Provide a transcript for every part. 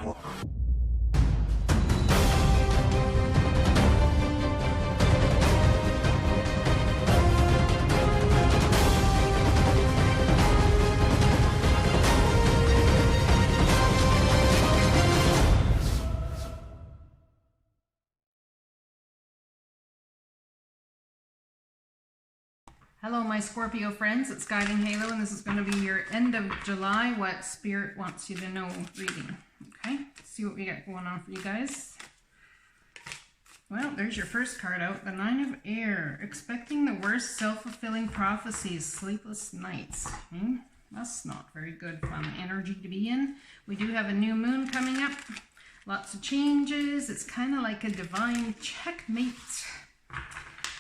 Hello my Scorpio friends, it's guidinghalo and this is going to be your end of July, what Spirit wants you to know reading. Okay, let's see what we got going on for you guys. Well, there's your first card out, the Nine of Air. Expecting the worst, self-fulfilling prophecies, sleepless nights. Okay? That's not very good fun energy to be in. We do have a new moon coming up, lots of changes. It's kind of like a divine checkmate.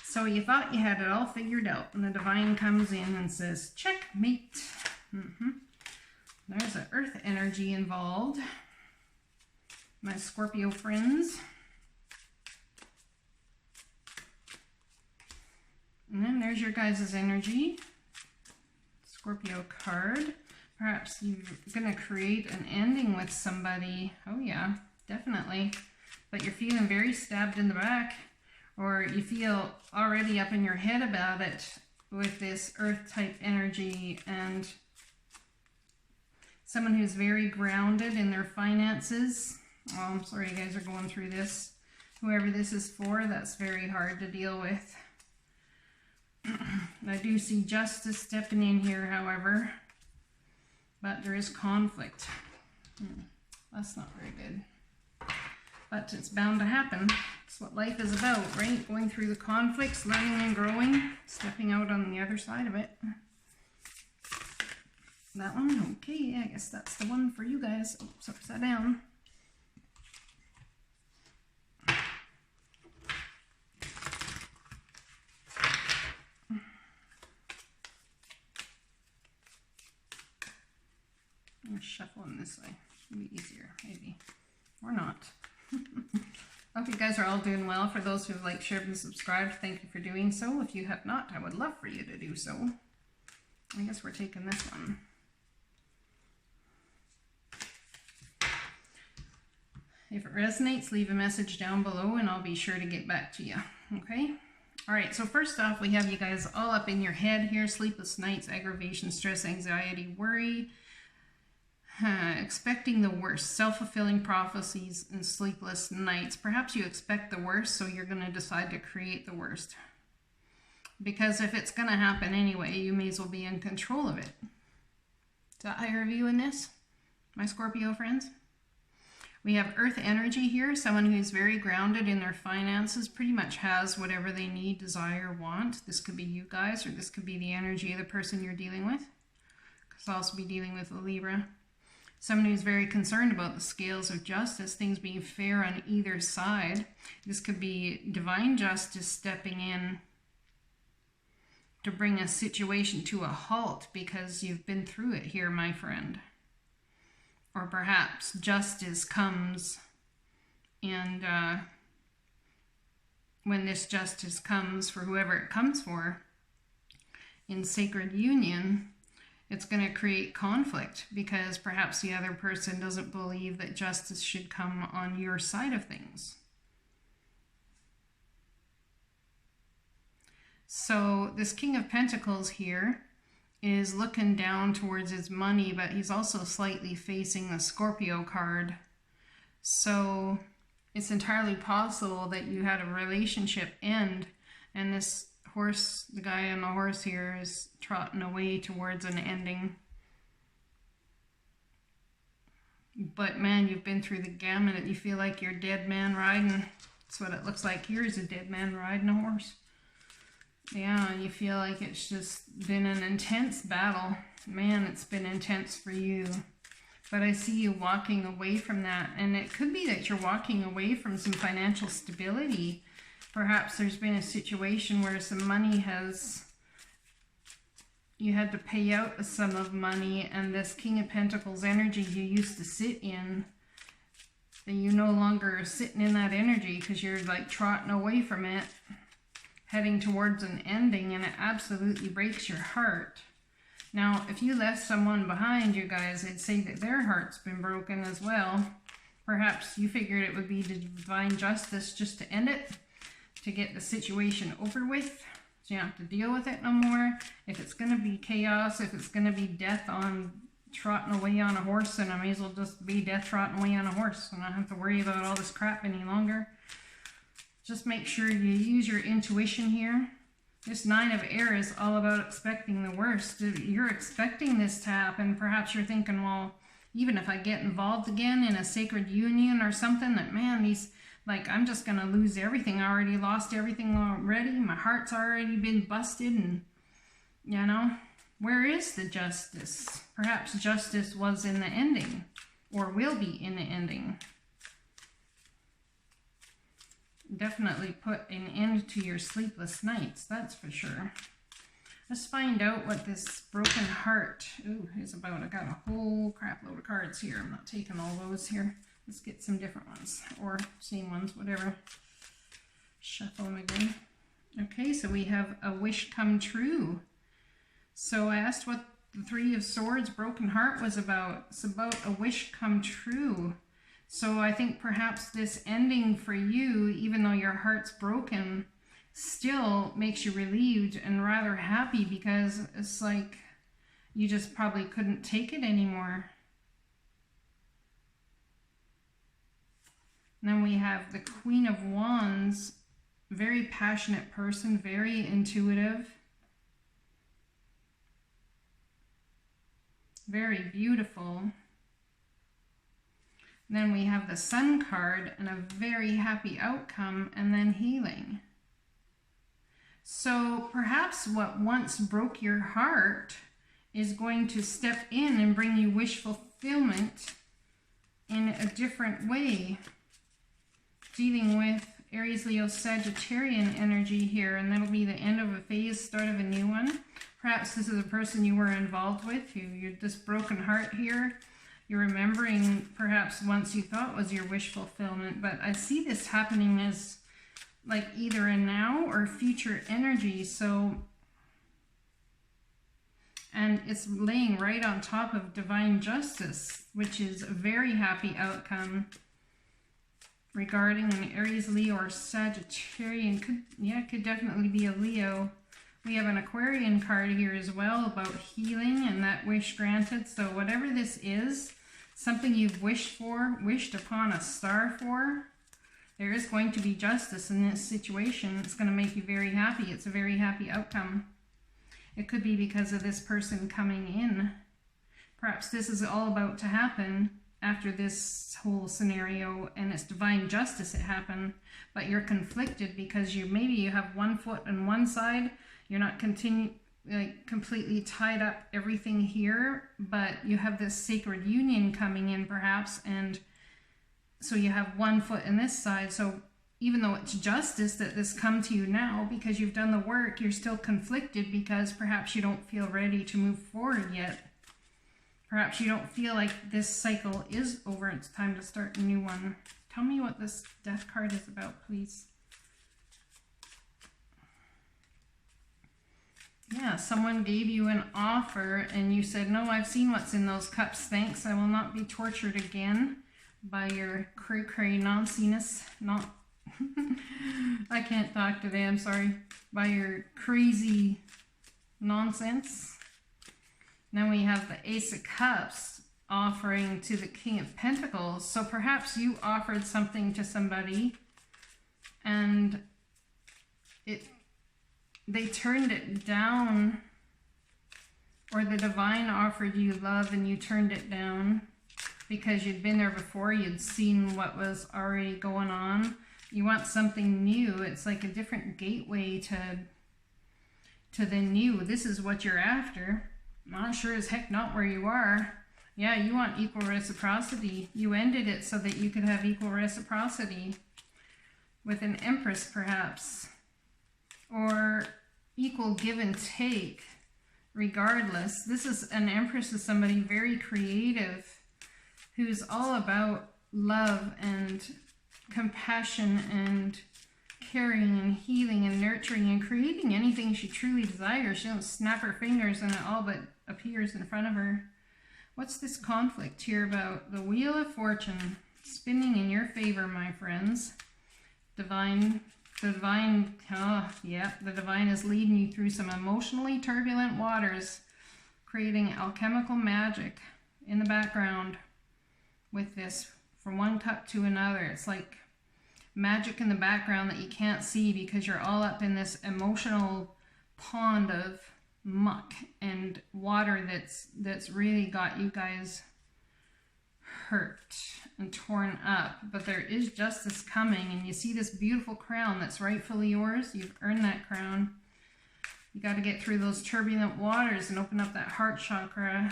So you thought you had it all figured out, and the divine comes in and says, checkmate. There's an earth energy involved, my Scorpio friends. And then there's your guys' energy, Scorpio card. Perhaps you're going to create an ending with somebody. Oh yeah, definitely. But you're feeling very stabbed in the back. Or you feel already up in your head about it with this earth type energy, and someone who's very grounded in their finances. Oh, I'm sorry you guys are going through this. Whoever this is for, that's very hard to deal with. I do see justice stepping in here, however, but there is conflict. That's not very good. But it's bound to happen. It's what life is about, right? Going through the conflicts, learning and growing, stepping out on the other side of it. That one? Okay, I guess that's the one for you guys. Oops, upside down. I'm shuffling this way. It'll be easier, maybe. Or not. I hope you guys are all doing well. For those who have liked, shared, and subscribed, thank you for doing so. If you have not, I would love for you to do so. I guess we're taking this one. If it resonates, leave a message down below and I'll be sure to get back to you. Okay? Alright, so first off, we have you guys all up in your head here. Sleepless nights, aggravation, stress, anxiety, worry. Expecting the worst, self-fulfilling prophecies, and sleepless nights. Perhaps you expect the worst, so you're going to decide to create the worst. Because if it's going to happen anyway, you may as well be in control of it. Is that how you're viewing this, my Scorpio friends? We have earth energy here. Someone who's very grounded in their finances, pretty much has whatever they need, desire, want. This could be you guys, or this could be the energy of the person you're dealing with. Could also be dealing with a Libra. Someone who's very concerned about the scales of justice, things being fair on either side. This could be divine justice stepping in to bring a situation to a halt because you've been through it here, my friend. Or perhaps justice comes, and when this justice comes for whoever it comes for, in sacred union, it's going to create conflict because perhaps the other person doesn't believe that justice should come on your side of things. So this King of Pentacles here is looking down towards his money, but he's also slightly facing the Scorpio card. So it's entirely possible that you had a relationship end, and this horse, the guy on the horse here, is trotting away towards an ending. But man, you've been through the gamut. You feel like you're dead man riding. That's what it looks like. Here's a dead man riding a horse. Yeah, you feel like it's just been an intense battle. Man, it's been intense for you. But I see you walking away from that. And it could be that you're walking away from some financial stability. Perhaps there's been a situation where some money has, you had to pay out a sum of money, and this King of Pentacles energy you used to sit in, that you no longer are sitting in that energy because you're like trotting away from it, heading towards an ending, and it absolutely breaks your heart. Now, if you left someone behind, you guys, I'd say that their heart's been broken as well. Perhaps you figured it would be the divine justice just to end it, to get the situation over with, so you don't have to deal with it no more. If it's going to be chaos, if it's going to be death on trotting away on a horse, then I may as well just be death trotting away on a horse and not have to worry about all this crap any longer. Just make sure you use your intuition here. This 9 of Air is all about expecting the worst. You're expecting this to happen. Perhaps you're thinking, well, even if I get involved again in a sacred union or something, that, man, these, like, I'm just going to lose everything. I already lost everything already. My heart's already been busted, and, you know, where is the justice? Perhaps justice was in the ending, or will be in the ending. Definitely put an end to your sleepless nights, that's for sure. Let's find out what this broken heart is about. I got a whole crap load of cards here. I'm not taking all those here. Let's get some different ones, or same ones, whatever. Shuffle them again. Okay, so we have a wish come true. So I asked what the 3 of Swords broken heart was about. It's about a wish come true. So I think perhaps this ending for you, even though your heart's broken, still makes you relieved and rather happy, because it's like you just probably couldn't take it anymore. And then we have the Queen of Wands, very passionate person, very intuitive, very beautiful. And then we have the Sun card and a very happy outcome, and then healing. So perhaps what once broke your heart is going to step in and bring you wish fulfillment in a different way. Dealing with Aries, Leo, Sagittarian energy here, and that'll be the end of a phase, start of a new one. Perhaps this is a person you were involved with, who you're this broken heart here. You're remembering perhaps once you thought was your wish fulfillment, but I see this happening as like either a now or future energy. So, and it's laying right on top of divine justice, which is a very happy outcome regarding an Aries, Leo, or Sagittarian. Could definitely be a Leo. We have an Aquarian card here as well about healing and that wish granted. So whatever this is, something you've wished for, wished upon a star for, there is going to be justice in this situation. It's going to make you very happy. It's a very happy outcome. It could be because of this person coming in. Perhaps this is all about to happen after this whole scenario, and it's divine justice it happened, but you're conflicted because maybe you have one foot on one side. You're not completely tied up everything here, but you have this sacred union coming in perhaps, and so you have one foot in this side. So even though it's justice that this come to you now because you've done the work, you're still conflicted because perhaps you don't feel ready to move forward yet. Perhaps you don't feel like this cycle is over. It's time to start a new one. Tell me what this Death card is about, please. Yeah, someone gave you an offer and you said, no, I've seen what's in those cups, thanks. I will not be tortured again by your cray-cray nonsense. I can't talk today, I'm sorry. By your crazy nonsense. Then we have the Ace of Cups offering to the King of Pentacles. So perhaps you offered something to somebody and they turned it down, or the divine offered you love and you turned it down because you'd been there before, you'd seen what was already going on. You want something new. It's like a different gateway to the new. This is what you're after. Not sure as heck not where you are. Yeah, you want equal reciprocity. You ended it so that you could have equal reciprocity with an Empress perhaps, or equal give and take. Regardless, this is an Empress is somebody very creative who's all about love and compassion and caring and healing and nurturing and creating anything she truly desires. She don't snap her fingers and it all but appears in front of her. What's this conflict here about? The Wheel of Fortune. spinning in your favor, my friends. The divine, the divine is leading you through some emotionally turbulent waters, creating alchemical magic in the background with this, from one cup to another. It's like magic in the background that you can't see because you're all up in this emotional pond of muck and water that's really got you guys hurt and torn up. But there is justice coming, and you see this beautiful crown that's rightfully yours. You've earned that crown. You got to get through those turbulent waters and open up that heart chakra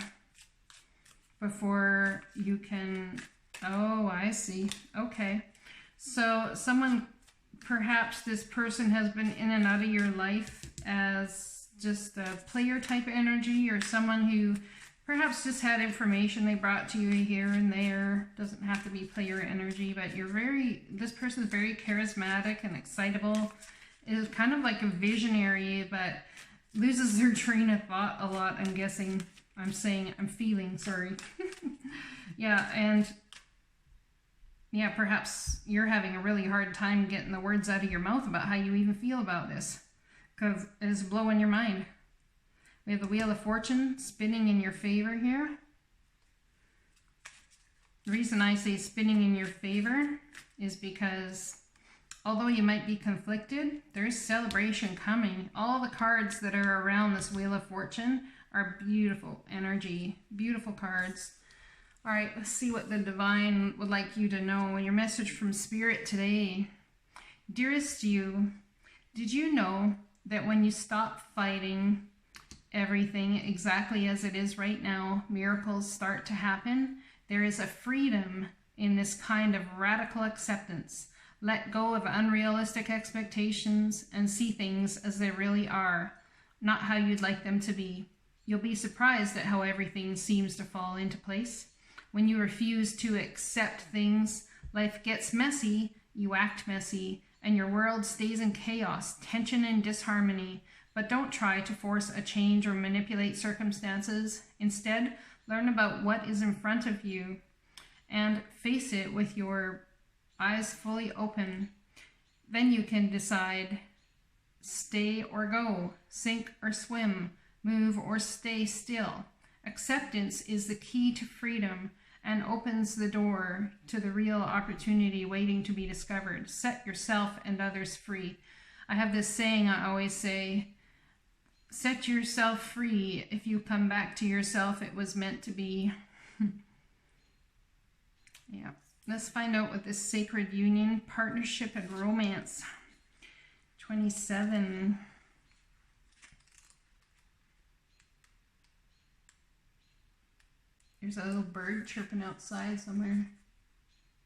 before you can... Oh, I see. Okay. So someone, perhaps this person has been in and out of your life as just a player type energy, or someone who perhaps just had information they brought to you here and there. Doesn't have to be player energy, but this person is very charismatic and excitable. Is kind of like a visionary, but loses their train of thought a lot, I'm guessing. I'm feeling, sorry. Yeah, and yeah, perhaps you're having a really hard time getting the words out of your mouth about how you even feel about this, because it is blowing your mind. We have the Wheel of Fortune spinning in your favor here. The reason I say spinning in your favor is because although you might be conflicted, there's celebration coming. All the cards that are around this Wheel of Fortune are beautiful energy, beautiful cards. All right, let's see what the divine would like you to know. Your message from Spirit today. Dearest you, did you know that when you stop fighting everything exactly as it is right now, miracles start to happen? There is a freedom in this kind of radical acceptance. Let go of unrealistic expectations and see things as they really are, not how you'd like them to be. You'll be surprised at how everything seems to fall into place. When you refuse to accept things, life gets messy, you act messy, and your world stays in chaos, tension, and disharmony. But don't try to force a change or manipulate circumstances. Instead, learn about what is in front of you and face it with your eyes fully open. Then you can decide, stay or go, sink or swim, move or stay still. Acceptance is the key to freedom and opens the door to the real opportunity waiting to be discovered. Set yourself and others free. I have this saying I always say, set yourself free. If you come back to yourself, it was meant to be. Yeah. Let's find out what this sacred union, partnership, and romance. 27. There's a little bird chirping outside somewhere.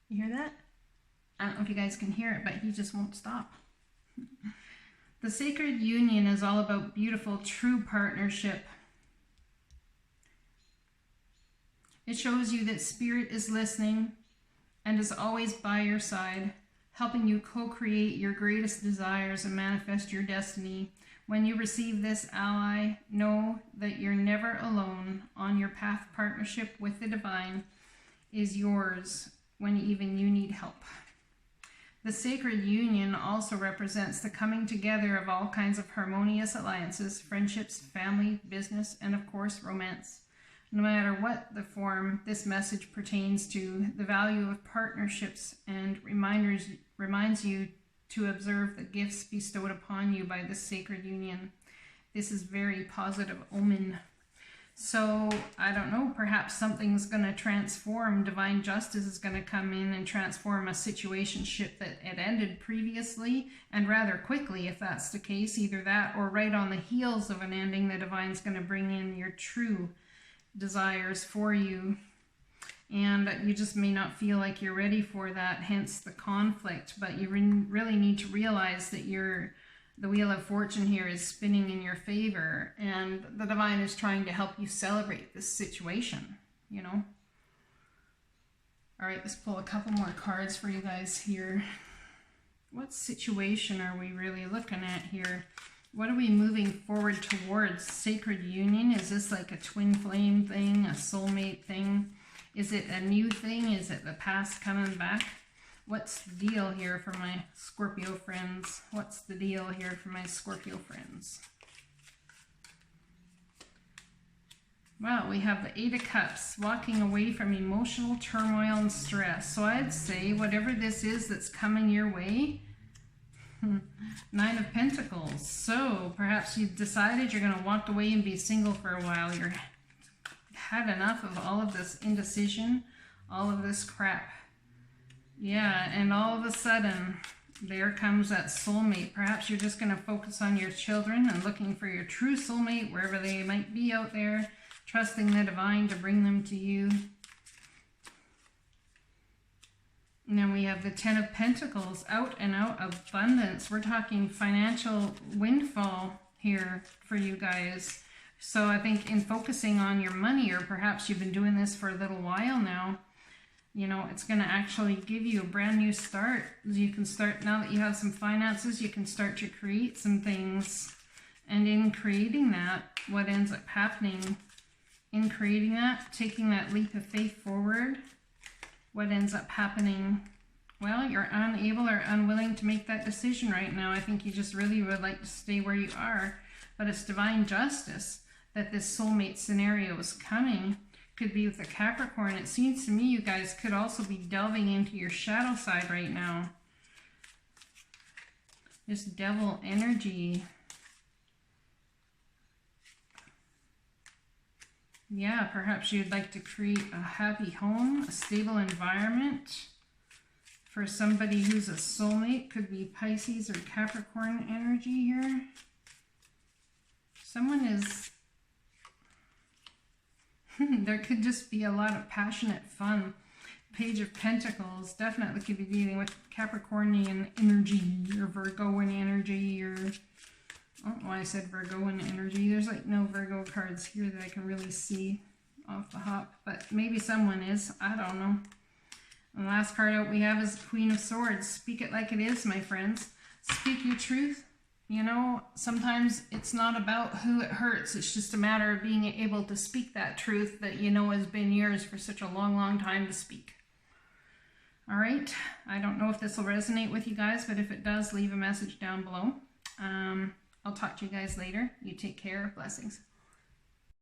You hear that? I don't know if you guys can hear it, but he just won't stop. The sacred union is all about beautiful, true partnership. It shows you that Spirit is listening and is always by your side, helping you co-create your greatest desires and manifest your destiny. When you receive this ally, know that you're never alone on your path. Partnership with the divine is yours when even you need help. The sacred union also represents the coming together of all kinds of harmonious alliances, friendships, family, business, and of course, romance. No matter what the form, this message pertains to the value of partnerships and reminds you to observe the gifts bestowed upon you by this sacred union. This is very positive omen. So, I don't know, perhaps something's going to transform. Divine justice is going to come in and transform a situationship that had ended previously, and rather quickly if that's the case. Either that or right on the heels of an ending, the divine's going to bring in your true desires for you. And you just may not feel like you're ready for that, hence the conflict. But you really need to realize that the Wheel of Fortune here is spinning in your favor, and the divine is trying to help you celebrate this situation, you know? All right, let's pull a couple more cards for you guys here. What situation are we really looking at here? What are we moving forward towards? Sacred union? Is this like a twin flame thing, a soulmate thing? Is it a new thing? Is it the past coming back? What's the deal here for my Scorpio friends? What's the deal here for my Scorpio friends? Well, we have the 8 of Cups, walking away from emotional turmoil and stress. So I'd say whatever this is that's coming your way, 9 of Pentacles. So perhaps you've decided you're going to walk away and be single for a while. You've had enough of all of this indecision, all of this crap. Yeah, and all of a sudden, there comes that soulmate. Perhaps you're just going to focus on your children and looking for your true soulmate, wherever they might be out there, trusting the divine to bring them to you. And then we have the 10 of Pentacles, out and out abundance. We're talking financial windfall here for you guys. So I think in focusing on your money, or perhaps you've been doing this for a little while now, you know, it's going to actually give you a brand new start. You can start, now that you have some finances, you can start to create some things. And in creating that, what ends up happening, in creating that, taking that leap of faith forward, what ends up happening? Well, you're unable or unwilling to make that decision right now. I think you just really would like to stay where you are. But it's divine justice that this soulmate scenario is coming. Could be with a Capricorn. It seems to me you guys could also be delving into your shadow side right now. This devil energy. Yeah, perhaps you'd like to create a happy home, a stable environment for somebody who's a soulmate. Could be Pisces or Capricorn energy here. Someone is... there could just be a lot of passionate fun. Page of Pentacles definitely could be dealing with Capricornian energy or Virgoan energy, or I don't know why I said Virgoan energy. There's like no Virgo cards here that I can really see off the hop, but maybe someone is. I don't know. And the last card out we have is Queen of Swords. Speak it like it is, my friends. Speak your truth. You know, sometimes it's not about who it hurts. It's just a matter of being able to speak that truth that you know has been yours for such a long, long time to speak. All right. I don't know if this will resonate with you guys, but if it does, leave a message down below. I'll talk to you guys later. You take care. Blessings.